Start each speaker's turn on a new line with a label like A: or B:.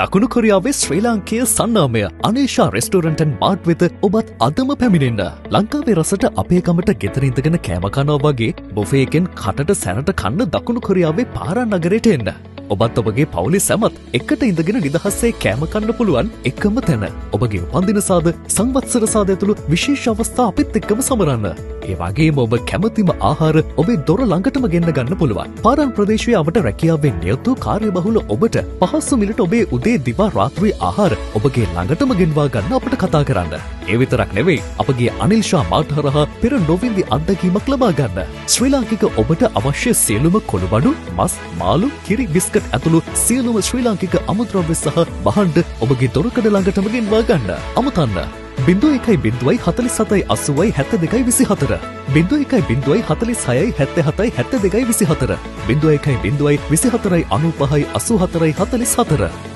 A: දකුණු කොරියාවේ ශ්‍රී ලාංකේය සන්නාමය අනේෂා restaurant and mart වෙත ඔබත් අදම පැමිණෙන්න. ලංකාවේ රසට අපේ කමට ගෙදර ඉඳගෙන කෑම කනවා වගේ බුෆේ එකෙන් කටට සැනට කන්න දකුණු කොරියාවේ පාරාන් නගරයට එන්න. ඔබත් ඔබගේ පවුලේ සැමත් එකට ඉඳගෙන නිදහසේ කෑම කන්න පුළුවන් එකම තැන. ඔබගේ උපන්දින සාද සංවත්සර සාද ඇතුළු විශේෂ අවස්ථා අපිත් එක්කම සමරන්න. ඒ වගේම ඔබ කැමතිම ආහාර ඔබේ දොර ළඟටම ගෙන්න ගන්න පුළුවන්. පාරාන් ප්‍රදේශයේ අපට රැකියාවෙන් නියුතු කාර්යබහුල ඔබට පහසු මිලට ඔබේ උදේ දිවා රාත්‍රී ආහාර ඔබගේ ළඟටම ගෙන්වා ගන්න අපට කතා කරන්න. ඒ විතරක් නෙවෙයි අපගේ අනිල් ෂා මාර්ට් හරහා පෙර නොවින්දි අත්දැකීමක් ලබා ගන්න. ශ්‍රී ලාංකික ඔබට අවශ්‍ය සියලුම කොළුබඩු, මස්, මාළු, කිරි, බිස්කට් ඇතුළු සියලුම ශ්‍රී ලාංකික අමුද්‍රව්‍ය සහ භාණ්ඩ ඔබගේ දොරකඩ ළඟටම ගෙන්වා ගන්න. අමතන්න 01.47.80.72.24 01.46.77.72.24 01.24.95.84.44